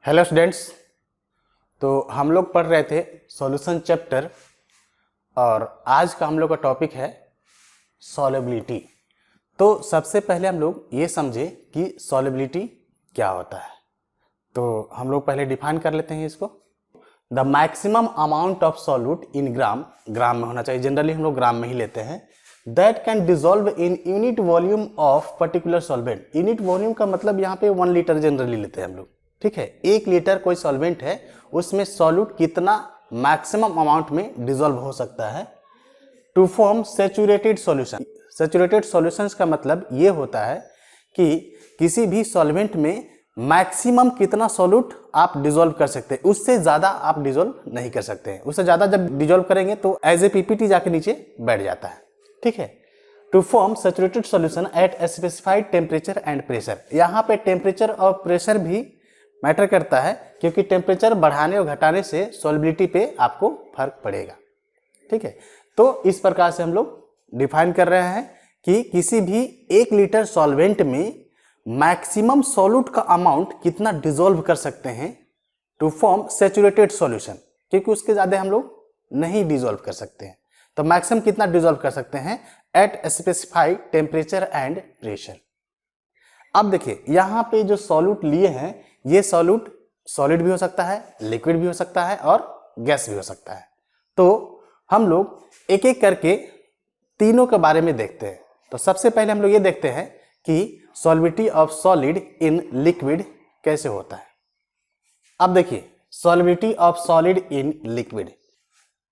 Hello students. तो हम लोग पढ़ रहे थे सॉल्यूशन चैप्टर और आज का हम लोग का टॉपिक है सॉल्युबिलिटी। तो सबसे पहले हम लोग ये समझे कि सॉल्युबिलिटी क्या होता है। तो हम लोग पहले डिफाइन कर लेते हैं इसको। The maximum amount of solute in gram, gram में होना चाहिए, जनरली हम लोग ग्राम में ही लेते हैं, that can dissolve in unit volume of particular solvent. Unit volume का मतलब यहाँ पे 1 लीटर जनरली लेते हैं हम लोग, ठीक है। 1 लीटर कोई सॉल्वेंट है, उसमें सॉल्यूट कितना मैक्सिमम अमाउंट में डिजोल्व हो सकता है to form saturated solution. Saturated solutions का मतलब ये होता है कि किसी भी सॉल्वेंट में मैक्सिमम कितना सॉल्यूट आप डिजोल्व कर सकते हैं, उससे ज़्यादा आप डिजोल्व नहीं कर सकते हैं। उससे ज़्यादा जब डिजोल्व करेंगे तो एज ए पीपीटी जाके नीचे बैठ जाता है, ठीक है। To form saturated solution at a specified temperature and pressure. यहाँ पे टेम्परेचर और प्रेशर भी मैटर करता है, क्योंकि टेम्परेचर बढ़ाने और घटाने से सॉल्युबिलिटी पे आपको फर्क पड़ेगा, ठीक है। तो इस प्रकार से हम लोग डिफाइन कर रहे हैं कि किसी भी 1 लीटर सॉल्वेंट में मैक्सिमम सॉल्यूट का अमाउंट कितना डिजोल्व कर सकते हैं टू फॉर्म सैचुरेटेड सॉल्यूशन, क्योंकि उसके ज़्यादा हम लोग नहीं डिजोल्व कर सकते हैं। तो मैक्सिमम कितना डिजोल्व कर सकते हैं eight specified temperature and pressure. अब देखिए यहाँ पे जो सॉल्यूट लिए हैं, ये सॉल्यूट सॉलिड भी हो सकता है, लिक्विड भी हो सकता है और गैस भी हो सकता है। तो हम लोग एक एक करके तीनों के बारे में देखते हैं। तो सबसे पहले हम लोग ये देखते हैं कि solubility of solid in liquid कैसे होता है। अब देखिए solubility of solid in liquid,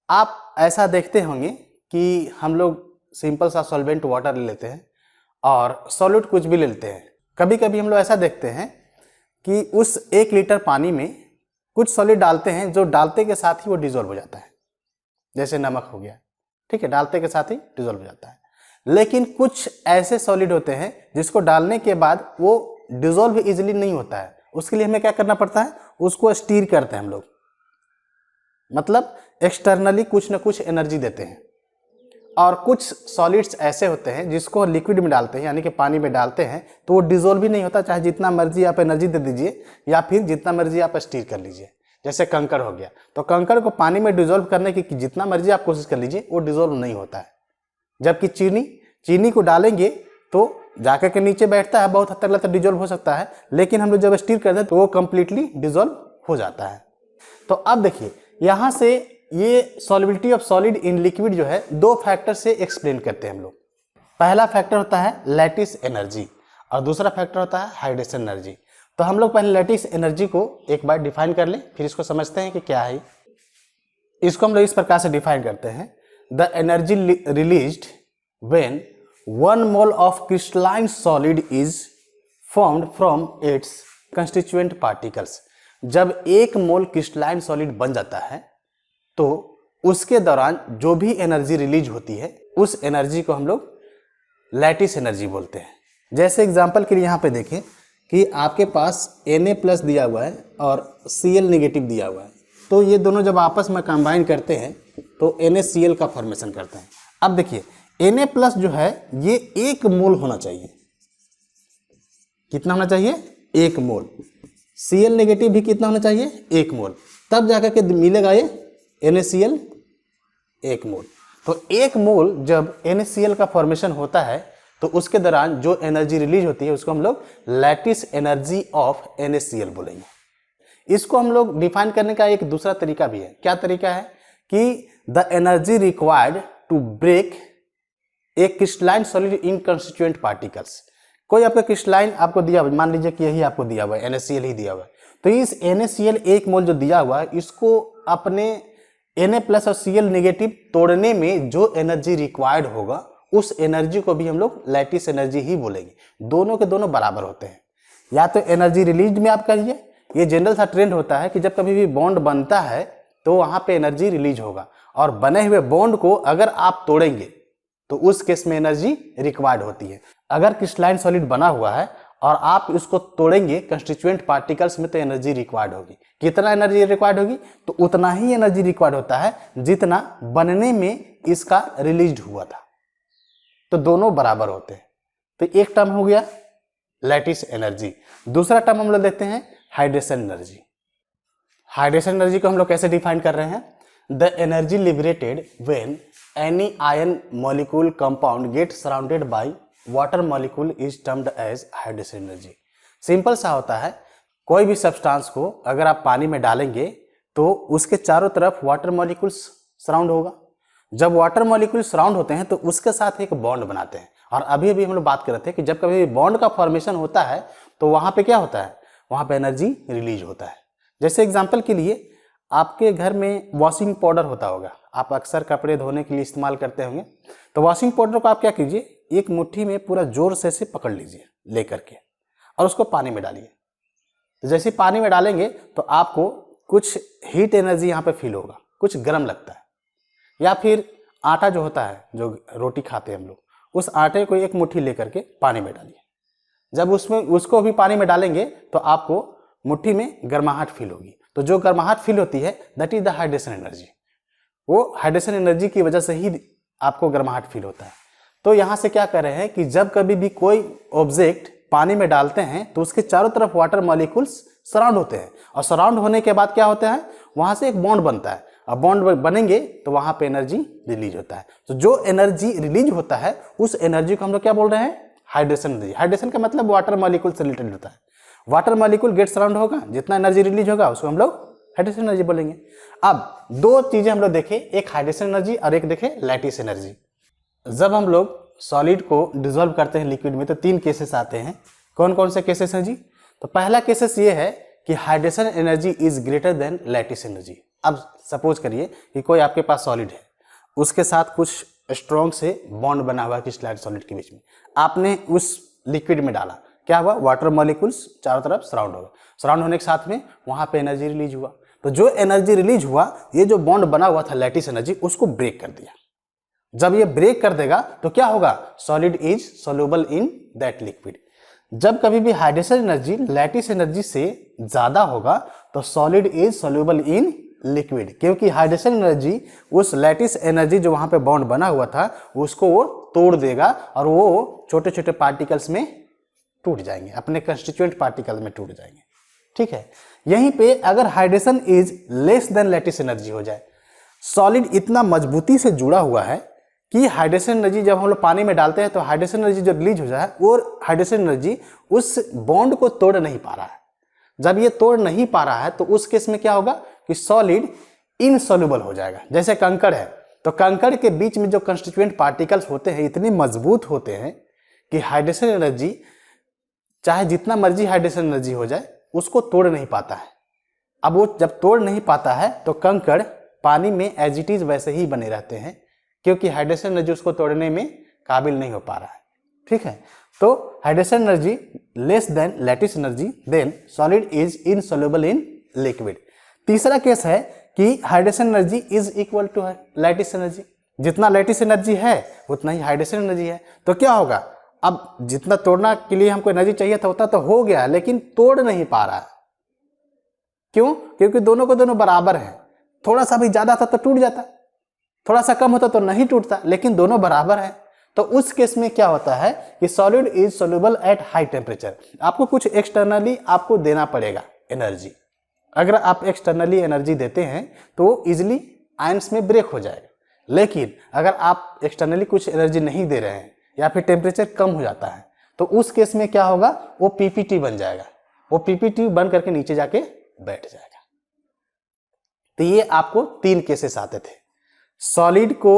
आप ऐसा देखते होंगे कि हम लोग सिंपल सा सॉल्वेंट वाटर ले लेते हैं और सॉल्यूट कुछ भी ले लेते हैं। कभी कभी हम लोग ऐसा देखते हैं कि उस 1 लीटर पानी में कुछ सॉलिड डालते हैं, जो डालते के साथ ही वो डिजोल्व हो जाता है, जैसे नमक हो गया, ठीक है, डालते के साथ ही डिजोल्व हो जाता है। लेकिन कुछ ऐसे सॉलिड होते हैं जिसको डालने के बाद वो डिजोल्व इजीली नहीं होता है। उसके लिए हमें क्या करना पड़ता है, उसको स्टीर करते हैं हम लोग, मतलब एक्सटर्नली कुछ ना कुछ एनर्जी देते हैं। और कुछ सॉलिड्स ऐसे होते हैं जिसको लिक्विड में डालते हैं, यानी कि पानी में डालते हैं, तो वो डिजोल्व भी नहीं होता, चाहे जितना मर्जी आप एनर्जी दे दीजिए या फिर जितना मर्जी आप स्टीर कर लीजिए। जैसे कंकड़ हो गया, तो कंकड़ को पानी में डिजोल्व करने की जितना मर्जी आप कोशिश कर लीजिए, वो डिजोल्व नहीं होता है। जबकि चीनी को डालेंगे तो जाकर के नीचे बैठता है, बहुत हद तक डिजोल्व हो सकता है, लेकिन हम लोग जब स्टीर करते हैं तो वो कंप्लीटली डिजोल्व हो जाता है। तो अब देखिए यहाँ से ये solubility of solid in liquid जो है 2 फैक्टर से एक्सप्लेन करते हैं हम लोग। पहला फैक्टर होता है लैटिस एनर्जी और दूसरा फैक्टर होता है हाइड्रेशन एनर्जी। तो हम लोग पहले लैटिस एनर्जी को एक बार डिफाइन कर लें, फिर इसको समझते हैं कि क्या है। इसको हम लोग इस प्रकार से डिफाइन करते हैं, the energy released when 1 mole of crystalline solid is formed from its constituent particles. जब 1 मोल क्रिस्टलाइन सॉलिड बन जाता है तो उसके दौरान जो भी एनर्जी रिलीज होती है, उस एनर्जी को हम लोग लैटिस एनर्जी बोलते हैं। जैसे एग्जांपल के लिए यहाँ पे देखें कि आपके पास Na+ दिया हुआ है और Cl नेगेटिव दिया हुआ है, तो ये दोनों जब आपस में कंबाइन करते हैं तो NaCl का फॉर्मेशन करते हैं। अब देखिए Na+ जो है ये 1 मोल होना चाहिए। कितना होना चाहिए? 1 मोल। Cl नेगेटिव भी कितना होना चाहिए? 1 मोल। तब जाकर के मिलेगा ये NaCl 1 मोल। तो 1 मोल जब NaCl का फॉर्मेशन होता है तो उसके दौरान जो एनर्जी रिलीज होती है उसको हम लोग लैटिस एनर्जी ऑफ NaCl बोलेंगे। इसको हम लोग डिफाइन करने का एक दूसरा तरीका भी है। क्या तरीका है कि the energy required to break a crystalline solid in constituent particles. कोई आपका क्रिस्टलाइन आपको दिया हुआ, मान लीजिए कि यही आपको दिया हुआ है, NaCl ही दिया हुआ है, तो इस NaCl 1 मोल जो दिया हुआ है, इसको अपने Na+ और Cl नेगेटिव तोड़ने में जो एनर्जी रिक्वायर्ड होगा, उस एनर्जी को भी हम लोग लैटिस एनर्जी ही बोलेंगे। दोनों के दोनों बराबर होते हैं। या तो एनर्जी रिलीज में आप करिए, ये जनरल सा ट्रेंड होता है कि जब कभी भी बॉन्ड बनता है तो वहां पे एनर्जी रिलीज होगा, और बने हुए बॉन्ड को अगर आप तोड़ेंगे तो उस केस में एनर्जी रिक्वायर्ड होती है। अगर क्रिस्टलाइन सॉलिड बना हुआ है और आप इसको तोड़ेंगे कंस्टिट्यूएंट पार्टिकल्स में, तो एनर्जी रिक्वायर्ड होगी। कितना एनर्जी रिक्वायर्ड होगी? तो उतना ही एनर्जी रिक्वायर्ड होता है जितना बनने में इसका रिलीज हुआ था। तो दोनों बराबर होते हैं। तो एक टर्म हो गया लैटिस एनर्जी। दूसरा टर्म हम लोग देखते हैं हाइड्रेशन एनर्जी। हाइड्रेशन एनर्जी को हम लोग कैसे डिफाइन कर रहे हैं? The energy liberated when any ion molecule compound get surrounded by water molecule is termed as hydration energy. Simple सा होता है, कोई भी सब्सटेंस को अगर आप पानी में डालेंगे तो उसके चारों तरफ वाटर मॉलिक्यूल्स सराउंड होगा। जब वाटर मॉलिक्यूल सराउंड होते हैं तो उसके साथ एक बॉन्ड बनाते हैं, और अभी अभी हम लोग बात कर रहे थे कि जब कभी बॉन्ड का फॉर्मेशन होता है तो वहां पे क्या होता है? वहां पे एनर्जी रिलीज होता है। जैसे एग्जांपल के लिए आपके घर में वॉशिंग पाउडर होता होगा, आप अक्सर कपड़े धोने के लिए इस्तेमाल करते होंगे। तो वॉशिंग पाउडर को आप क्या कीजिए, एक मुट्ठी में पूरा जोर से पकड़ लीजिए लेकर के, और उसको पानी में डालिए। तो जैसे पानी में डालेंगे तो आपको कुछ हीट एनर्जी यहाँ पे फील होगा, कुछ गर्म लगता है। या फिर आटा जो होता है, जो रोटी खाते हैं हम लोग, उस आटे को एक मुट्ठी लेकर के पानी में डालिए। जब उसमें उसको भी पानी में डालेंगे तो आपको मुट्ठी में गर्माहट फील होगी। तो जो गर्माहट फील होती है that is the hydration energy. वो हाइड्रेशन एनर्जी की वजह से ही आपको गर्माहट फील होता है। तो यहाँ से क्या कर रहे हैं कि जब कभी भी कोई ऑब्जेक्ट पानी में डालते हैं तो उसके चारों तरफ वाटर मॉलिक्यूल्स सराउंड होते हैं, और सराउंड होने के बाद क्या होता है, वहां से एक बॉन्ड बनता है। अब बॉन्ड बनेंगे तो वहां पे एनर्जी रिलीज होता है। तो जो एनर्जी रिलीज होता है उस एनर्जी को हम लोग क्या बोल रहे हैं? Hydration energy. हाइड्रेशन का मतलब वाटर मॉलिक्यूल से रिलेटेड होता है। वाटर मॉलिक्यूल गेट सराउंड होगा, जितना एनर्जी रिलीज होगा उसको हम लोग हाइड्रेशन एनर्जी बोलेंगे। अब दो चीजें हम लोग देखें, एक हाइड्रेशन एनर्जी और एक देखें लैटिस एनर्जी। जब हम लोग सॉलिड को डिसॉल्व करते हैं लिक्विड में तो तीन केसेस आते हैं। कौन कौन से केसेस हैं जी? तो पहला केसेस ये है कि hydration energy is greater than lattice energy. अब सपोज करिए कि कोई आपके पास सॉलिड है, उसके साथ कुछ स्ट्रॉन्ग से बॉन्ड बना हुआ है किसी सॉलिड के बीच में, आपने उस लिक्विड में डाला, क्या हुआ? वाटर मॉलिक्यूल्स चारों तरफ सराउंड होगा। सराउंड होने के साथ में वहां पे एनर्जी रिलीज हुआ। तो जो एनर्जी रिलीज हुआ, ये जो बॉन्ड बना हुआ था लैटिस एनर्जी, उसको ब्रेक कर दिया। जब ये ब्रेक कर देगा तो क्या होगा? Solid is soluble in that liquid. जब कभी भी हाइड्रेशन एनर्जी लैटिस एनर्जी से ज्यादा होगा तो solid is soluble in liquid, क्योंकि हाइड्रेशन एनर्जी उस लैटिस एनर्जी जो वहां पे बॉन्ड बना हुआ था उसको वो तोड़ देगा, और वो छोटे छोटे पार्टिकल्स में टूट जाएंगे, अपने कंस्टिट्यूएंट पार्टिकल में टूट जाएंगे। ठीक है, यहीं पे अगर hydration is less than lattice energy हो जाए, सॉलिड इतना मजबूती से जुड़ा हुआ है कि हाइड्रेशन एनर्जी जब हम लोग पानी में डालते हैं तो हाइड्रेशन एनर्जी जो रिलीज हो जाए और हाइड्रेशन एनर्जी उस बॉन्ड को तोड़ नहीं पा रहा है। जब ये तोड़ नहीं पा रहा है तो उस केस में क्या होगा कि सॉलिड इनसॉल्युबल हो जाएगा। जैसे कंकड़ है, तो कंकड़ के बीच में जो कंस्टिट्यूएंट पार्टिकल्स होते हैं इतने मजबूत होते हैं कि हाइड्रेशन एनर्जी चाहे जितना मर्जी हाइड्रेशन एनर्जी हो जाए उसको तोड़ नहीं पाता है। अब वो जब तोड़ नहीं पाता है तो कंकड़ पानी में एज इट इज वैसे ही बने रहते हैं, क्योंकि हाइड्रेशन एनर्जी उसको तोड़ने में काबिल नहीं हो पा रहा है। ठीक है, तो hydration energy less than lattice energy, then solid is insoluble in liquid. तीसरा केस है कि hydration energy is equal to lattice energy. जितना लैटिस एनर्जी है उतना ही हाइड्रेशन एनर्जी है। तो क्या होगा? अब जितना तोड़ना के लिए हमको एनर्जी चाहिए था उतना तो हो गया, लेकिन तोड़ नहीं पा रहा है। क्यों? क्योंकि दोनों को दोनों बराबर है। थोड़ा सा भी ज्यादा था तो टूट जाता, थोड़ा सा कम होता तो नहीं टूटता, लेकिन दोनों बराबर है। तो उस केस में क्या होता है कि solid is soluble at high temperature. आपको कुछ एक्सटर्नली आपको देना पड़ेगा एनर्जी। अगर आप एक्सटर्नली एनर्जी देते हैं तो इजिली आयंस में ब्रेक हो जाएगा, लेकिन अगर आप एक्सटर्नली कुछ एनर्जी नहीं दे रहे हैं या फिर टेम्परेचर कम हो जाता है तो उस केस में क्या होगा? वो पीपीटी बन जाएगा। वो पीपीटी बन करके नीचे जाके बैठ जाएगा। तो ये आपको तीन केसेस आते थे। सॉलिड को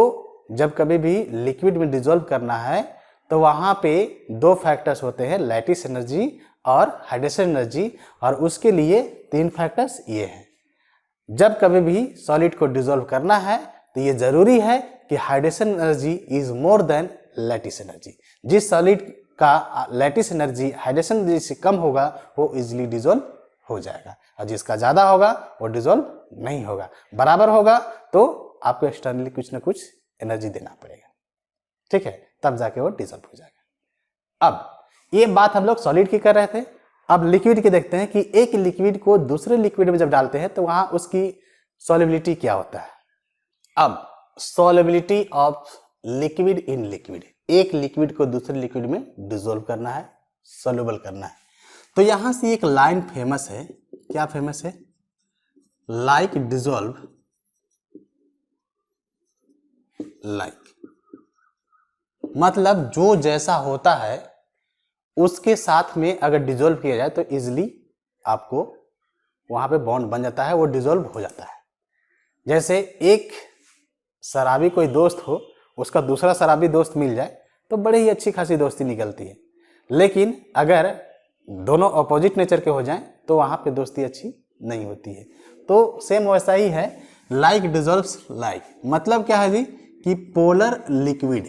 जब कभी भी लिक्विड में डिसॉल्व करना है तो वहां पे दो फैक्टर्स होते हैं, लैटिस एनर्जी और हाइड्रेशन एनर्जी, और उसके लिए तीन फैक्टर्स ये हैं। जब कभी भी सॉलिड को डिसॉल्व करना है तो ये जरूरी है कि hydration energy is more than lattice energy. जिस सॉलिड का लैटिस एनर्जी हाइड्रेशन एनर्जी से कम होगा वो इजिली डिसॉल्व हो जाएगा, और जिसका ज्यादा होगा वो डिसॉल्व नहीं होगा। बराबर होगा तो आपको एक्सटर्नली कुछ ना कुछ एनर्जी देना पड़ेगा। ठीक है, तब जाके वो डिसॉल्व हो जाएगा। अब ये बात हम लोग सॉलिड की कर रहे थे। अब लिक्विड की देखते हैं कि एक लिक्विड को दूसरे लिक्विड में जब डालते हैं तो वहां उसकी सॉल्युबिलिटी क्या होता है। अब solubility of liquid in liquid, एक लिक्विड को दूसरे लिक्विड में डिसॉल्व करना है, सोल्यूबल करना है। तो यहां से एक लाइन फेमस है। क्या फेमस है? लाइक डिजोल्व लाइक, मतलब जो जैसा होता है उसके साथ में अगर डिजोल्व किया जाए तो इजिली आपको वहां पे बॉन्ड बन जाता है, वो डिजोल्व हो जाता है। जैसे एक शराबी कोई दोस्त हो, उसका दूसरा शराबी दोस्त मिल जाए तो बड़ी ही अच्छी खासी दोस्ती निकलती है, लेकिन अगर दोनों अपोजिट नेचर के हो जाएं तो वहां पे दोस्ती अच्छी नहीं होती है। तो सेम वैसा ही है, लाइक डिजोल्व्स लाइक, मतलब क्या है जी कि polar liquid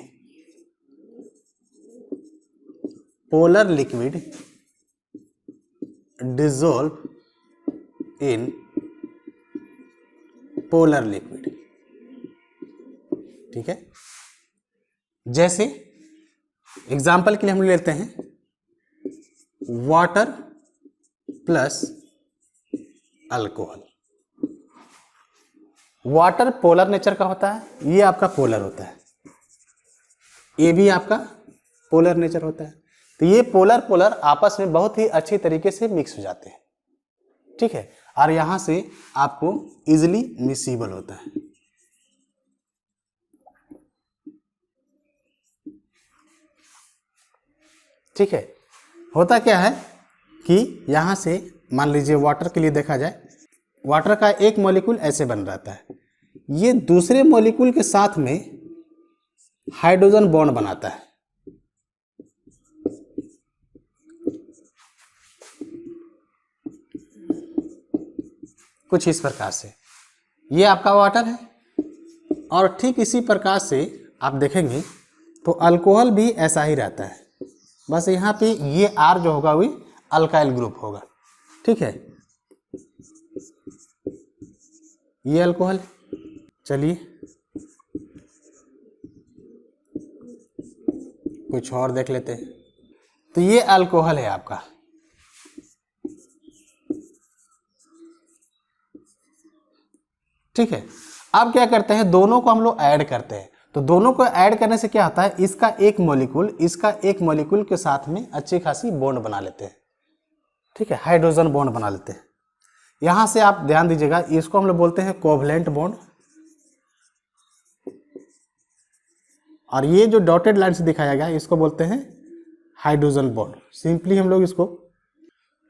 dissolve in polar liquid. ठीक है, जैसे एग्जाम्पल के लिए हम लेते हैं water plus alcohol. Water polar nature का होता है, ये आपका पोलर होता है, ये भी आपका पोलर नेचर होता है। तो ये पोलर पोलर आपस में बहुत ही अच्छी तरीके से मिक्स हो जाते हैं। ठीक है, और यहां से आपको इजिली मिसिबल होता है। ठीक है, होता क्या है कि यहां से मान लीजिए वाटर के लिए देखा जाए, वाटर का एक मॉलिक्यूल ऐसे बन रहता है, ये दूसरे मॉलिक्यूल के साथ में हाइड्रोजन बॉन्ड बनाता है। कुछ इस प्रकार से ये आपका वाटर है, और ठीक इसी प्रकार से आप देखेंगे तो अल्कोहल भी ऐसा ही रहता है, बस यहाँ पे ये R जो होगा वही अल्काइल ग्रुप होगा। ठीक है, ये अल्कोहल। चलिए कुछ और देख लेते हैं। तो ये अल्कोहल है आपका, ठीक है। अब क्या करते हैं, दोनों को हम लोग ऐड करते हैं। तो दोनों को ऐड करने से क्या होता है, इसका एक मॉलिक्यूल के साथ में अच्छी खासी बॉन्ड बना लेते हैं। ठीक है, हाइड्रोजन बॉन्ड बना लेते हैं। यहां से आप ध्यान दीजिएगा, इसको हम लोग बोलते हैं कोवलेंट बॉन्ड, और ये जो डॉटेड लाइन से दिखाया गया इसको बोलते हैं हाइड्रोजन बॉन्ड। सिंपली हम लोग इसको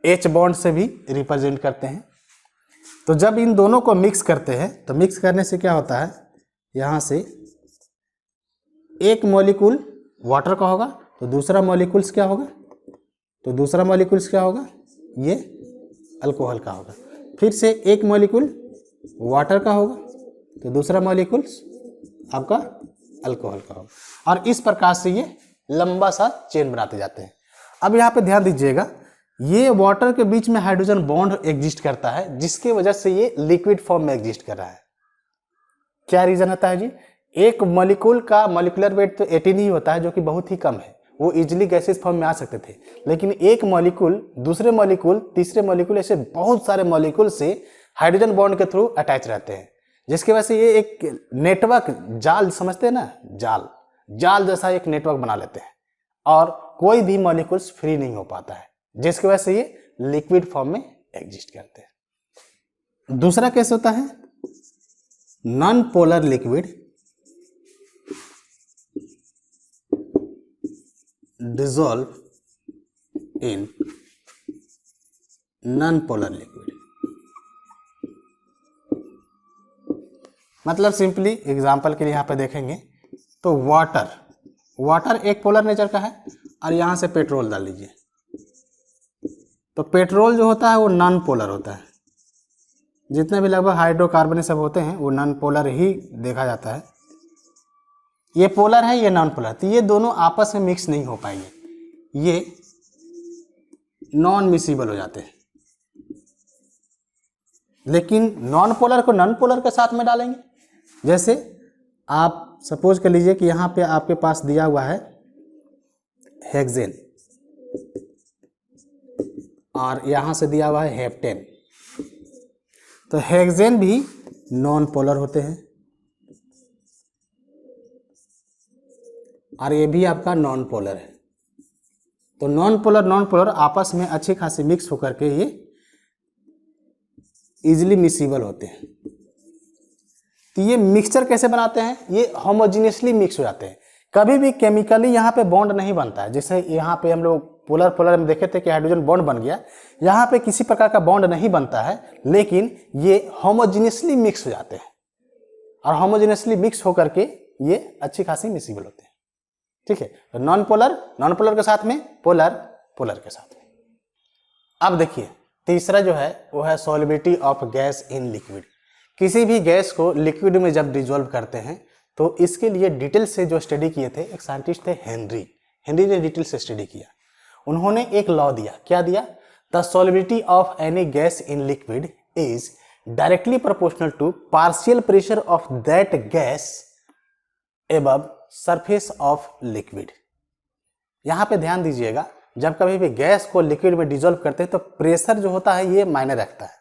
H बॉन्ड से भी रिप्रेजेंट करते हैं। तो जब इन दोनों को मिक्स करते हैं तो मिक्स करने से क्या होता है, यहां से एक मॉलिक्यूल वाटर का होगा तो दूसरा मॉलिक्यूल्स क्या होगा, ये अल्कोहल का होगा। फिर से एक मॉलिक्यूल वाटर का होगा तो दूसरा मॉलिक्यूल्स आपका अल्कोहल का होगा, और इस प्रकार से ये लंबा सा चेन बनाते जाते हैं। अब यहाँ पे ध्यान दीजिएगा, ये वाटर के बीच में हाइड्रोजन बॉन्ड एग्जिस्ट करता है, जिसकी वजह से ये लिक्विड फॉर्म में एग्जिस्ट कर रहा है। क्या रीजन होता है जी, एक मॉलिक्यूल का मॉलिक्यूलर वेट तो 18 ही होता है, जो कि बहुत ही कम है, वो इजिली गैसेस फॉर्म में आ सकते थे। लेकिन एक मॉलिक्यूल दूसरे मॉलिक्यूल तीसरे मॉलिक्यूल ऐसे बहुत सारे मॉलिक्यूल से हाइड्रोजन बॉन्ड के थ्रू अटैच रहते हैं, जिसकी वजह से ये एक नेटवर्क जाल समझते हैं ना, जाल जैसा एक नेटवर्क बना लेते हैं, और कोई भी मॉलिक्यूल्स फ्री नहीं हो पाता है, जिसकी वजह से ये लिक्विड फॉर्म में एग्जिस्ट करते हैं। दूसरा केस होता है non polar liquid dissolve in non polar liquid. मतलब सिंपली एग्जांपल के लिए यहां पे देखेंगे तो वाटर एक पोलर नेचर का है, और यहां से पेट्रोल डाल लीजिए, तो पेट्रोल जो होता है वो नॉन पोलर होता है। जितने भी लगभग हाइड्रोकार्बन सब होते हैं वो नॉन पोलर ही देखा जाता है। ये पोलर है, ये नॉन पोलर, तो ये दोनों आपस में मिक्स नहीं हो पाएंगे, ये नॉन मिसिबल हो जाते हैं। लेकिन नॉन पोलर को नॉन पोलर के साथ में डालेंगे, जैसे आप सपोज कर लीजिए कि यहाँ पे आपके पास दिया हुआ है हेक्सेन, और यहां से दिया हुआ है हेप्टेन, तो हेक्सेन भी नॉन पोलर होते हैं, और ये भी आपका नॉन पोलर है। तो नॉन पोलर आपस में अच्छी खासी मिक्स होकर के ये इजिली मिक्सिबल होते हैं। तो ये मिक्सचर कैसे बनाते हैं, ये होमोजीनियसली मिक्स हो जाते हैं, कभी भी केमिकली यहाँ पे बॉन्ड नहीं बनता है। जैसे यहाँ पे हम लोग पोलर पोलर में देखे थे कि हाइड्रोजन बॉन्ड बन गया, यहाँ पे किसी प्रकार का बॉन्ड नहीं बनता है, लेकिन ये होमोजीनियसली मिक्स हो जाते हैं और होमोजीनियसली मिक्स होकर के ये अच्छी खासी मिक्सिबल होते हैं। ठीक है, तो नॉन पोलर के साथ में, पोलर के साथ में। अब देखिए तीसरा जो है वो है solubility of gas in liquid. किसी भी गैस को लिक्विड में जब डिजोल्व करते हैं तो इसके लिए डिटेल से जो स्टडी किए थे, एक साइंटिस्ट थे हेनरी ने डिटेल से स्टडी किया। उन्होंने एक लॉ दिया, क्या दिया, the solubility of any gas in liquid is directly proportional to partial pressure of that gas above surface of liquid. यहां पे ध्यान दीजिएगा, जब कभी भी गैस को लिक्विड में डिजोल्व करते हैं तो प्रेशर जो होता है ये मायने रखता है।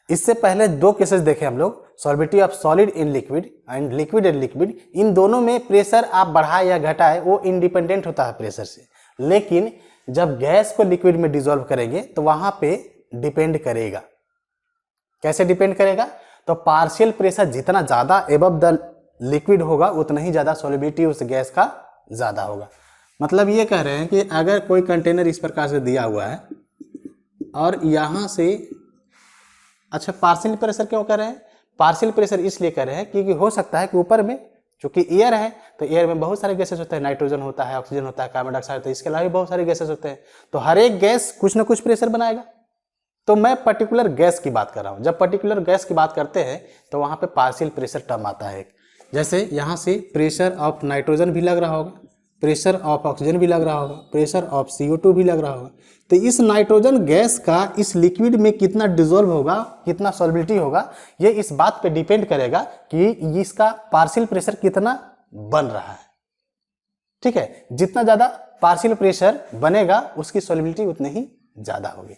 इससे पहले दो केसेस देखे हम लोग, solubility of solid in liquid and liquid in liquid. इन दोनों में प्रेशर आप बढ़ाए या घटाए वो इंडिपेंडेंट होता है प्रेशर से, लेकिन जब गैस को लिक्विड में डिजोल्व करेंगे तो वहां पे डिपेंड करेगा। कैसे डिपेंड करेगा, तो पार्शियल प्रेशर जितना ज्यादा एबव द लिक्विड होगा उतना ही ज्यादा सॉल्युबिलिटी उस गैस का ज्यादा होगा। मतलब ये कह रहे हैं कि अगर कोई कंटेनर इस प्रकार से दिया हुआ है और यहां से, अच्छा पार्शियल प्रेशर क्यों कर रहे हैं, पार्शियल प्रेशर इसलिए कर रहे हैं क्योंकि हो सकता है कि ऊपर में चूंकि एयर है तो एयर में बहुत सारे गैसेस होते हैं, नाइट्रोजन होता है, ऑक्सीजन होता है, कार्बन डाइऑक्साइड होता है, इसके अलावा भी बहुत सारे गैसेस होते हैं। तो हर एक गैस कुछ ना कुछ प्रेशर बनाएगा। तो मैं पर्टिकुलर गैस की बात कर रहा हूं। जब पर्टिकुलर गैस की बात करते हैं तो वहां पे पार्शियल प्रेशर टर्म आता है। जैसे यहां से प्रेशर ऑफ नाइट्रोजन भी लग रहा होगा, प्रेशर ऑफ ऑक्सीजन भी लग रहा होगा, प्रेशर ऑफ CO2 भी लग रहा होगा। तो इस नाइट्रोजन गैस का इस लिक्विड में कितना डिसॉल्व होगा, कितना सॉल्युबिलिटी होगा, ये इस बात पे डिपेंड करेगा कि इसका पार्शियल प्रेशर कितना बन रहा है। ठीक है, जितना ज्यादा पार्शियल प्रेशर बनेगा उसकी सॉल्युबिलिटी उतनी ही ज्यादा होगी।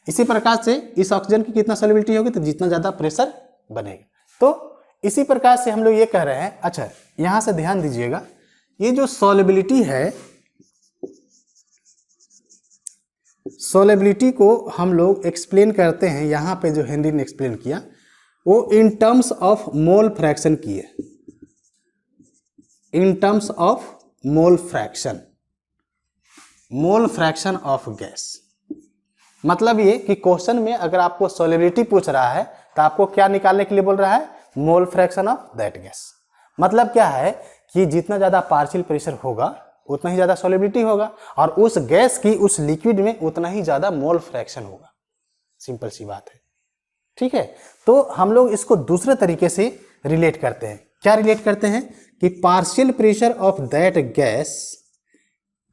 इसी प्रकार से इस ऑक्सीजन की कितना सॉल्युबिलिटी होगी तो जितना ज्यादा प्रेशर बनेगा। तो इसी प्रकार से हम लोग ये कह रहे हैं। अच्छा यहां से ध्यान दीजिएगा, ये जो सॉल्युबिलिटी है, सॉल्युबिलिटी को हम लोग एक्सप्लेन करते हैं, यहां पे जो हेनरी ने एक्सप्लेन किया वो in terms of mole fraction की है, in terms of mole fraction of gas. मतलब ये कि क्वेश्चन में अगर आपको सॉल्युबिलिटी पूछ रहा है तो आपको क्या निकालने के लिए बोल रहा है, मोल फ्रैक्शन ऑफ दैट गैस। मतलब क्या है कि जितना ज्यादा पार्शियल प्रेशर होगा उतना ही ज्यादा सॉल्युबिलिटी होगा और उस गैस की उस लिक्विड में उतना ही ज्यादा मोल फ्रैक्शन होगा। सिंपल सी बात है। ठीक है, तो हम लोग इसको दूसरे तरीके से रिलेट करते हैं। क्या रिलेट करते हैं कि partial pressure of that gas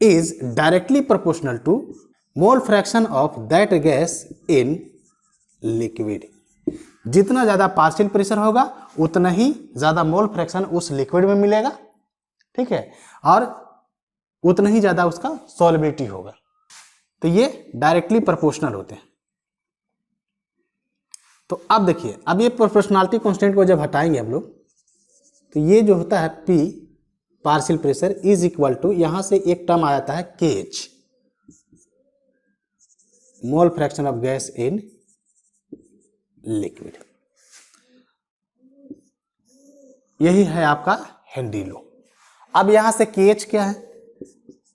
is directly proportional to mole fraction of that gas in liquid. जितना ज्यादा पार्शियल प्रेशर होगा उतना ही ज्यादा मोल फ्रैक्शन उस लिक्विड में मिलेगा। ठीक है, और उतना ही ज्यादा उसका सॉल्युबिलिटी होगा। तो ये डायरेक्टली प्रोपोर्शनल होते हैं। तो अब देखिए, अब ये प्रोपोर्शनलिटी कांस्टेंट को जब हटाएंगे हम लोग तो ये जो होता है P partial pressure is equal to, यहां से एक टर्म आ जाता है KH, mole fraction of gas in liquid. यही है आपका हेनरी लॉ। अब यहां से KH क्या है,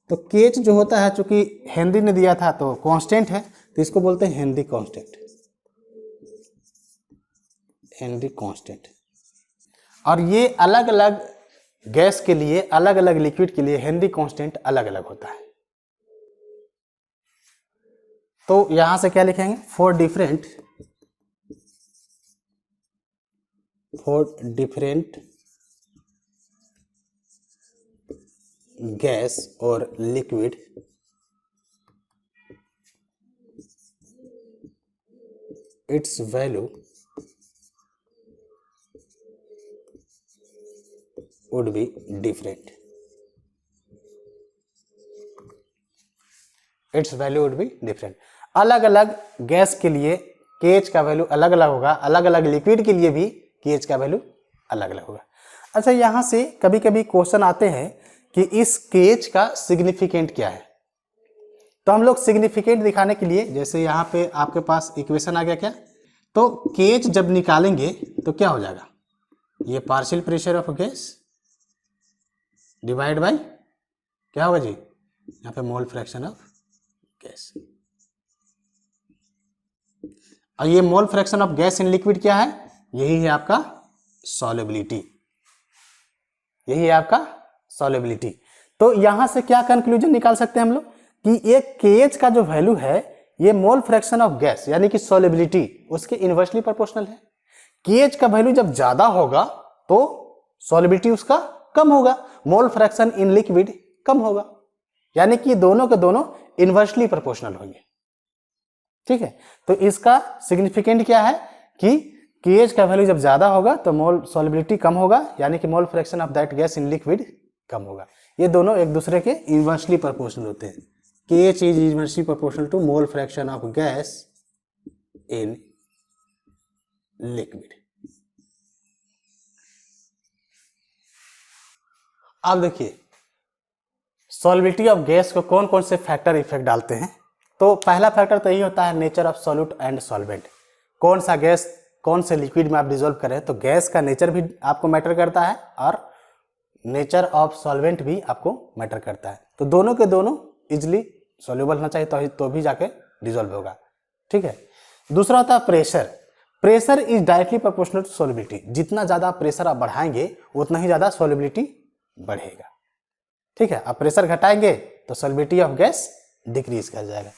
तो KH जो होता है, चूंकि हेनरी ने दिया था तो कांस्टेंट है, तो इसको बोलते हैं हेनरी कांस्टेंट, हेनरी कांस्टेंट। और ये अलग अलग गैस के लिए, अलग अलग लिक्विड के लिए हेनरी कांस्टेंट अलग अलग होता है। तो यहां से क्या लिखेंगे, फॉर डिफरेंट गैस और liquid it's value would be different, its value would be different। अलग अलग गैस के लिए KH का वैल्यू अलग अलग होगा, अलग अलग लिक्विड के लिए भी KH का वैल्यू अलग अलग होगा। अच्छा यहां से कभी कभी क्वेश्चन आते हैं कि इस KH का सिग्निफिकेंट क्या है, तो हम लोग सिग्निफिकेंट दिखाने के लिए, जैसे यहां पे आपके पास इक्वेशन आ गया क्या, तो केएच जब निकालेंगे तो क्या हो जाएगा, ये partial pressure of gas divide by क्या होगा जी, यहाँ पे मोल फ्रैक्शन ऑफ गैस। और ये mole fraction of gas in liquid क्या है, यही है आपका सॉल्युबिलिटी, यही है आपका सॉल्युबिलिटी। तो यहां से क्या कंक्लूजन निकाल सकते हैं हम लोग कि ये केएच का जो वैल्यू है ये मोल फ्रैक्शन ऑफ गैस यानी कि सॉल्युबिलिटी उसके इनवर्सली प्रोपोर्शनल है। केएच का वैल्यू जब ज्यादा होगा तो सॉल्युबिलिटी उसका कम होगा, मोल फ्रैक्शन इन लिक्विड कम होगा, यानी कि दोनों के दोनों इनवर्सली प्रोपोर्शनल होंगे। ठीक है, तो इसका सिग्निफिकेंट क्या है कि केएच का वैल्यू जब ज्यादा होगा तो मोल सॉल्युबिलिटी कम होगा, यानी कि mole fraction of that gas in liquid कम होगा। ये दोनों एक दूसरे के इनवर्सली प्रोपोर्शनल होते हैं। KH is inversely proportional to mole fraction of gas in liquid. अब देखिए सॉल्युबिलिटी ऑफ गैस को कौन कौन से फैक्टर इफेक्ट डालते हैं। तो पहला फैक्टर तो यही होता है nature of solute and solvent, कौन सा गैस कौन से लिक्विड में आप डिजोल्व करें, तो गैस का नेचर भी आपको मैटर करता है और नेचर ऑफ सॉल्वेंट भी आपको मैटर करता है। तो दोनों के दोनों इजिली सॉल्युबल होना चाहिए तो भी जाके डिजोल्व होगा। ठीक है, दूसरा होता है pressure. Pressure is directly proportional to solubility, जितना ज्यादा प्रेशर आप बढ़ाएंगे उतना ही ज्यादा सॉल्युबिलिटी बढ़ेगा। ठीक है, आप प्रेशर घटाएंगे तो सॉल्युबिलिटी ऑफ गैस डिक्रीज कर जाएगा।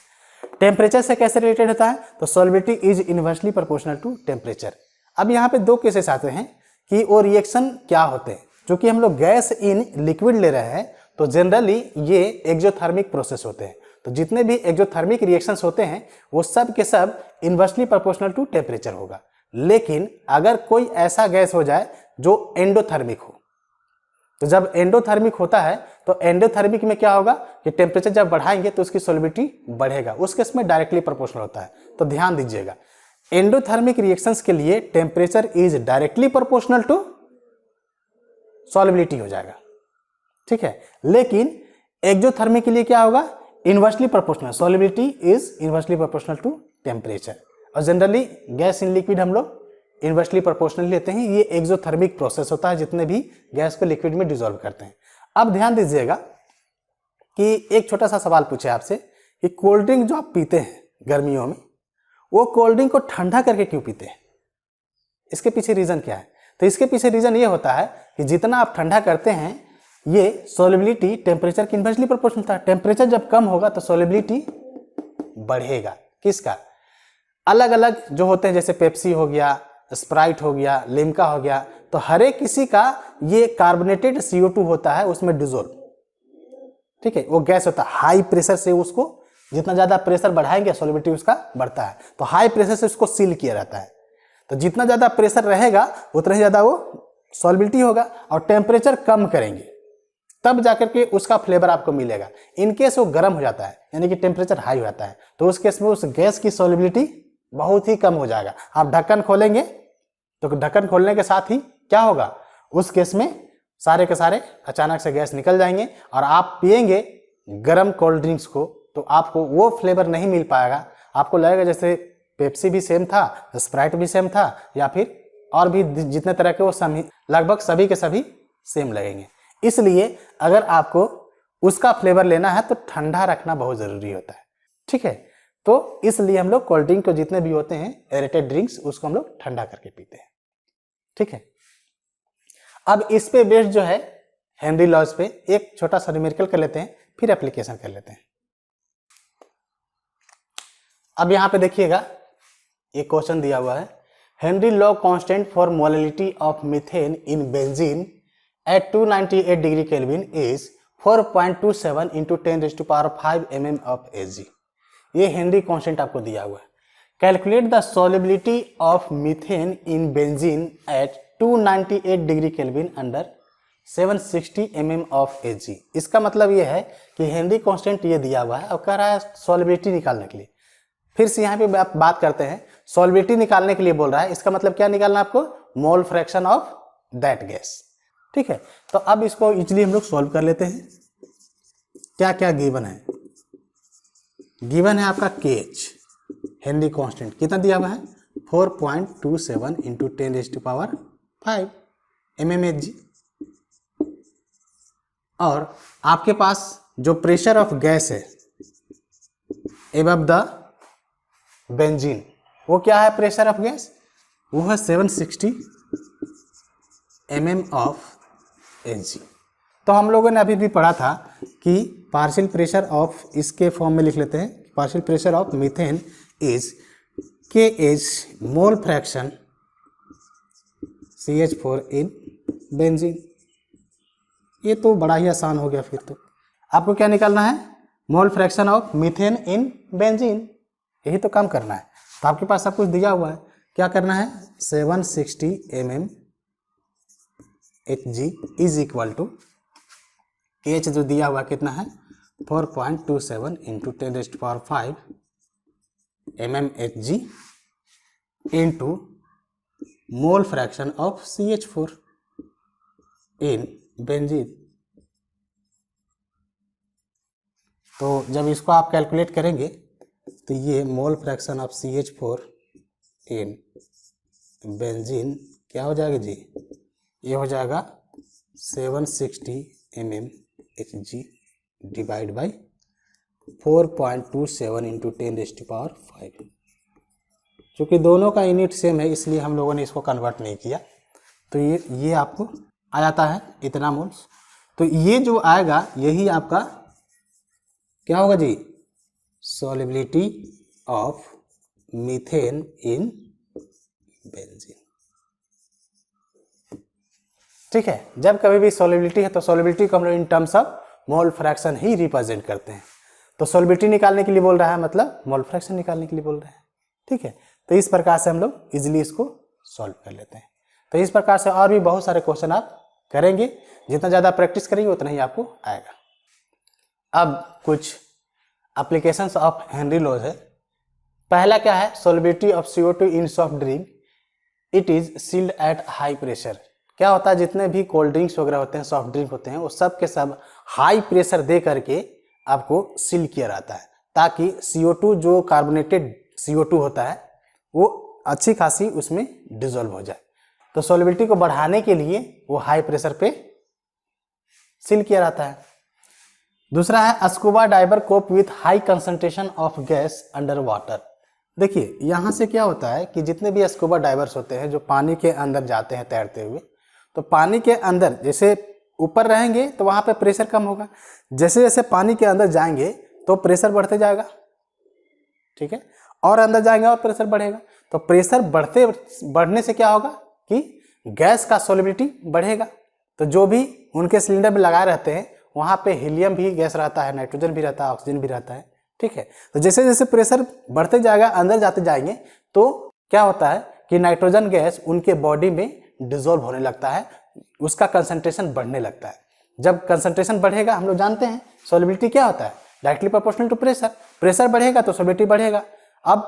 टेम्परेचर से कैसे रिलेटेड होता है, तो solubility is inversely proportional to temperature. अब यहाँ पे दो केसेस आते हैं कि वो रिएक्शन क्या होते हैं। क्योंकि हम लोग गैस इन लिक्विड ले रहे हैं तो जनरली ये एक्सोथर्मिक प्रोसेस होते हैं, तो जितने भी एक्सोथर्मिक रिएक्शंस होते हैं वो सब के सब इनवर्सली प्रोपोर्शनल टू टेम्परेचर होगा। लेकिन अगर कोई ऐसा गैस हो जाए जो एंडोथर्मिक हो, तो जब एंडोथर्मिक होता है तो एंडोथर्मिक में क्या होगा कि टेम्परेचर जब बढ़ाएंगे तो उसकी सॉल्युबिलिटी बढ़ेगा, उस केस में डायरेक्टली प्रोपोर्शनल होता है। तो ध्यान दीजिएगा, एंडोथर्मिक रिएक्शंस के लिए temperature is directly proportional to solubility हो जाएगा। ठीक है, लेकिन एक्सोथर्मिक के लिए क्या होगा, inversely proportional, solubility is inversely proportional to temperature. और जनरली गैस इन लिक्विड हम लोग इनवर्सली प्रोपोर्शनल लेते हैं, ये एक्सोथर्मिक प्रोसेस होता है जितने भी गैस को लिक्विड में डिसॉल्व करते हैं। अब ध्यान दीजिएगा कि एक छोटा सा सवाल पूछे आपसे कि कोल्ड ड्रिंक जो आप पीते हैं गर्मियों में, वो कोल्ड ड्रिंक को ठंडा करके क्यों पीते हैं, इसके पीछे रीजन क्या है। तो इसके पीछे रीजन ये होता है कि जितना आप ठंडा करते हैं ये सॉल्युबिलिटी टेम्परेचर के इनवर्सली प्रोपोर्शनल था। टेम्परेचर जब कम होगा तो सॉल्युबिलिटी बढ़ेगा। किसका, अलग अलग जो होते हैं जैसे पेप्सी हो गया, स्प्राइट हो गया, लिम्का हो गया, तो हर एक किसी का ये कार्बोनेटेड CO2 होता है उसमें डिजोल्व। ठीक है, वो गैस होता है, हाई प्रेशर से उसको जितना ज्यादा प्रेशर बढ़ाएंगे सॉल्युबिलिटी उसका बढ़ता है, तो हाई प्रेशर से उसको सील किया जाता है। तो जितना ज्यादा प्रेशर रहेगा उतना ही ज्यादा वो सॉल्युबिलिटी होगा, और टेम्परेचर कम करेंगे तब जाकर के उसका फ्लेवर आपको मिलेगा। इन केस वो गर्म हो जाता है यानी कि टेम्परेचर हाई हो जाता है, तो उस केस में उस गैस की सॉल्युबिलिटी बहुत ही कम हो जाएगा। आप ढक्कन खोलेंगे तो ढक्कन खोलने के साथ ही क्या होगा, उस केस में सारे के सारे अचानक से गैस निकल जाएंगे, और आप पिएंगे गर्म कोल्ड ड्रिंक्स को तो आपको वो फ्लेवर नहीं मिल पाएगा। आपको लगेगा जैसे पेप्सी भी सेम था, स्प्राइट भी सेम था, या फिर और भी जितने तरह के वो सभी लगभग सभी के सभी सेम लगेंगे। इसलिए अगर आपको उसका फ्लेवर लेना है तो ठंडा रखना बहुत जरूरी होता है। ठीक है, तो इसलिए हम लोग कोल्ड ड्रिंक को जितने भी होते हैं एरेटेड ड्रिंक्स उसको हम लोग ठंडा करके पीते हैं। ठीक है, अब इस पे बेस्ड जो है हेनरी लॉज पे एक छोटा सा न्यूमेरिकल कर लेते हैं, फिर एप्लीकेशन कर लेते हैं। अब यहां पे देखिएगा एक क्वेश्चन दिया हुआ है, Henry law constant for molality of methane in benzene at 298 degree Kelvin is 4.27 into 10⁵ mm of Hg। ये हेनरी कांस्टेंट आपको दिया हुआ है। Calculate the solubility of methane in benzene at 298 degree kelvin under 760 mm of Hg। इसका मतलब ये है कि हेनरी कांस्टेंट ये दिया हुआ है और कह रहा है सॉल्युबिलिटी निकालने के लिए। फिर से यहाँ पे आप बात करते हैं, सॉल्युबिलिटी निकालने के लिए बोल रहा है, इसका मतलब क्या निकालना आपको, मोल फ्रैक्शन ऑफ दैट गैस। ठीक है, तो अब इसको इजीली हम लोग सॉल्व कर लेते हैं। क्या क्या गिवन है, गिवन है आपका KH हेनरी कांस्टेंट कितना दिया हुआ है 4.27 इंटू 10⁵ mmHg। और आपके पास जो प्रेशर ऑफ गैस है एबव द बेंजीन, वो क्या है प्रेशर ऑफ गैस, वो है 760 mm ऑफ Hg। तो हम लोगों ने अभी भी पढ़ा था कि पार्शियल प्रेशर ऑफ, इसके फॉर्म में लिख लेते हैं, partial pressure of methane is Kh mole fraction CH4 in benzene. ये तो बड़ा ही आसान हो गया। फिर तो आपको क्या निकालना है, मोल fraction of methane in benzene, यही तो काम करना है। तो आपके पास सब कुछ दिया हुआ है, क्या करना है, 760 mm Hg is equal to Kh जो दिया हुआ कितना है 4.27 into 10⁵ mmHg into mole fraction of CH4 in benzene. तो जब इसको आप कैलकुलेट करेंगे तो ये mole fraction of CH4 in benzene क्या हो जाएगा जी, ये हो जाएगा 760 mmHg डिवाइड बाई 4.27 इंटू 10⁵। चूँकि दोनों का यूनिट सेम है इसलिए हम लोगों ने इसको कन्वर्ट नहीं किया। तो ये आपको आ जाता है इतना मोल्स। तो ये जो आएगा यही आपका क्या होगा जी, solubility of methane in benzene. ठीक है, जब कभी भी सॉल्युबिलिटी है तो सॉल्युबिलिटी को हम लोग in terms of mole fraction he represent करते हैं। तो सॉल्युबिलिटी निकालने के लिए बोल रहा है, मतलब मोल फ्रैक्शन निकालने के लिए बोल रहे हैं। ठीक है, तो इस प्रकार से हम लोग इजीली इसको सॉल्व कर लेते हैं। तो इस प्रकार से और भी बहुत सारे क्वेश्चन आप करेंगे, जितना ज़्यादा प्रैक्टिस करेंगे उतना ही आपको आएगा। अब कुछ एप्लीकेशंस ऑफ हेनरी लॉज है। पहला क्या है, solubility of CO2 in soft drink, it is sealed at high pressure. क्या होता है, जितने भी कोल्ड ड्रिंक्स वगैरह होते हैं, सॉफ्ट ड्रिंक होते हैं, वो सब के सब हाई प्रेशर दे करके आपको सील किया रहता है, ताकि CO2 जो कार्बोनेटेड CO2 होता है वो अच्छी खासी उसमें डिसॉल्व हो जाए। तो सॉल्युबिलिटी को बढ़ाने के लिए वो हाई प्रेशर पे सील किया रहता है। दूसरा है scuba diver cope with high concentration of gas under water. देखिए यहाँ से क्या होता है कि जितने भी स्कूबा डाइवर्स होते हैं जो पानी के अंदर जाते हैं तैरते हुए, तो पानी के अंदर जैसे ऊपर रहेंगे तो वहाँ पे प्रेशर कम होगा, जैसे जैसे पानी के अंदर जाएंगे तो प्रेशर बढ़ते जाएगा। ठीक है, और अंदर जाएंगे और प्रेशर बढ़ेगा। तो प्रेशर बढ़ने से क्या होगा कि गैस का सॉल्युबिलिटी बढ़ेगा। तो जो भी उनके सिलेंडर में लगाए रहते हैं वहाँ पे हीलियम भी गैस रहता है, नाइट्रोजन भी रहता है, ऑक्सीजन भी रहता है। ठीक है, तो जैसे जैसे प्रेशर बढ़ते जाएगा, अंदर जाते जाएंगे, तो क्या होता है कि नाइट्रोजन गैस उनके बॉडी में डिसॉल्व होने लगता है, उसका कंसंट्रेशन बढ़ने लगता है। जब कंसंट्रेशन बढ़ेगा, हम लोग जानते हैं सॉल्युबिलिटी क्या होता है, directly proportional to pressure. Pressure बढ़ेगा तो सॉल्युबिलिटी बढ़ेगा। अब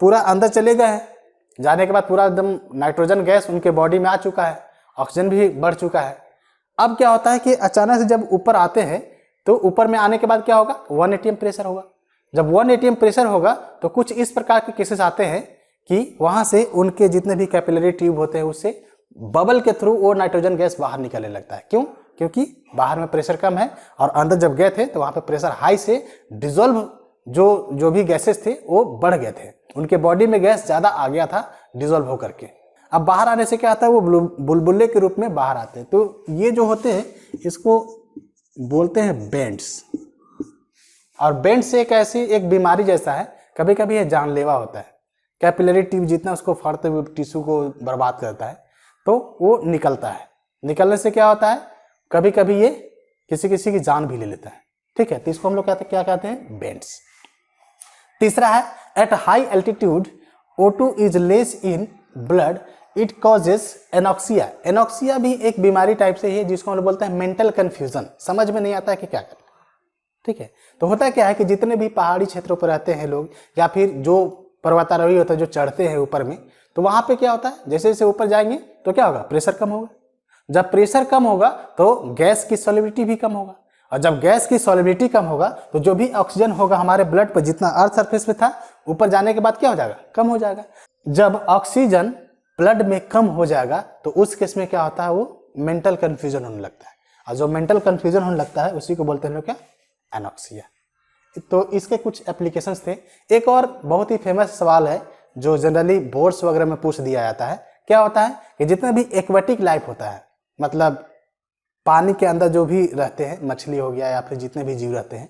पूरा अंदर चले गए हैं, जाने के बाद पूरा एकदम नाइट्रोजन गैस उनके बॉडी में आ चुका है, ऑक्सीजन भी बढ़ चुका है। अब क्या होता है कि अचानक से जब ऊपर आते हैं तो ऊपर में आने के बाद क्या होगा, 1 atm प्रेशर होगा। जब 1 atm प्रेशर होगा तो कुछ इस प्रकार के केसेस आते हैं कि वहाँ से उनके जितने भी कैपिलरी ट्यूब होते हैं उससे बबल के थ्रू वो नाइट्रोजन गैस बाहर निकलने लगता है। क्यों? क्योंकि बाहर में प्रेशर कम है और अंदर जब गए थे तो वहाँ पे प्रेशर हाई से डिसॉल्व जो भी गैसेस थे वो बढ़ गए थे, उनके बॉडी में गैस ज़्यादा आ गया था डिसॉल्व होकर के। अब बाहर आने से क्या आता है, वो बुलबुले के रूप में बाहर आते हैं। तो ये जो होते हैं इसको बोलते हैं बेंड्स। और बेंड्स एक बीमारी जैसा है, कभी कभी ये जानलेवा होता है। कैपिलरी ट्यूब जितना उसको फाड़ते हुए टिश्यू को बर्बाद करता है तो वो निकलता है। निकलने से क्या होता है, कभी कभी ये किसी किसी की जान भी ले लेता है। ठीक है, तो इसको हम लोग क्या कहते हैं, बेंड्स। तीसरा है at high altitude O2 is less in blood, it causes anoxia. Anoxia भी एक बीमारी टाइप से है जिसको हम लोग बोलते हैं मेंटल कंफ्यूजन, समझ में नहीं आता है कि क्या करना। ठीक है, तो होता क्या है कि जितने भी पहाड़ी क्षेत्रों पर रहते हैं लोग या फिर जो पर्वतारोही होता है जो चढ़ते हैं ऊपर में, तो वहां पे क्या होता है, जैसे जैसे ऊपर जाएंगे तो क्या होगा, प्रेशर कम होगा। जब प्रेशर कम होगा तो गैस की सॉल्युबिलिटी भी कम होगा, और जब गैस की सॉल्युबिलिटी कम होगा तो जो भी ऑक्सीजन होगा हमारे ब्लड पर जितना अर्थ सरफेस पे था, ऊपर जाने के बाद क्या हो जाएगा, कम हो जाएगा। जब ऑक्सीजन ब्लड में कम हो जाएगा तो उस केस में क्या होता है, वो मेंटल कंफ्यूजन होने लगता है, और जो मेंटल कंफ्यूजन होने लगता है उसी को बोलते हैं लोग क्या, एनॉक्सिया। तो इसके कुछ एप्लीकेशंस थे। एक और बहुत ही फेमस सवाल है जो जनरली बोर्ड्स वगैरह में पूछ दिया जाता है, क्या होता है कि जितना भी एक्वेटिक लाइफ होता है, मतलब पानी के अंदर जो भी रहते हैं, मछली हो गया या फिर जितने भी जीव रहते हैं,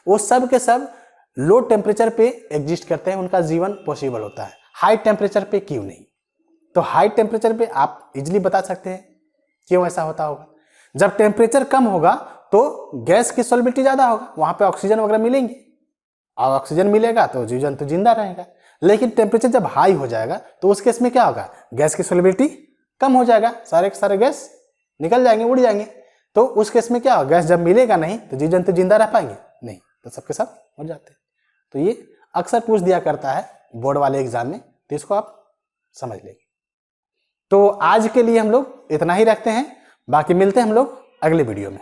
वो सब के सब लो टेम्परेचर पे एग्जिस्ट करते हैं, उनका जीवन पॉसिबल होता है, हाई टेम्परेचर पे क्यों नहीं? तो हाई टेम्परेचर पे आप इजिली बता सकते हैं क्यों ऐसा होता होगा। जब टेम्परेचर कम होगा तो गैस की सॉल्युबिलिटी ज़्यादा होगा, वहाँ पे ऑक्सीजन वगैरह मिलेंगे, और ऑक्सीजन मिलेगा तो जीव जंतु जिंदा रहेगा। लेकिन टेम्परेचर जब हाई हो जाएगा तो उस केस में क्या होगा, गैस की सॉल्युबिलिटी कम हो जाएगा, सारे के सारे गैस निकल जाएंगे, उड़ जाएंगे। तो उस केस में क्या होगा, गैस जब मिलेगा नहीं तो जीव जंतु जिंदा रह पाएंगे नहीं, तो सबके सब मर जाते हैं। तो ये अक्सर पूछ दिया करता है बोर्ड वाले एग्जाम में, तो इसको आप समझ लेंगे। तो आज के लिए हम लोग इतना ही रखते हैं, बाकी मिलते हैं हम लोग अगले वीडियो में।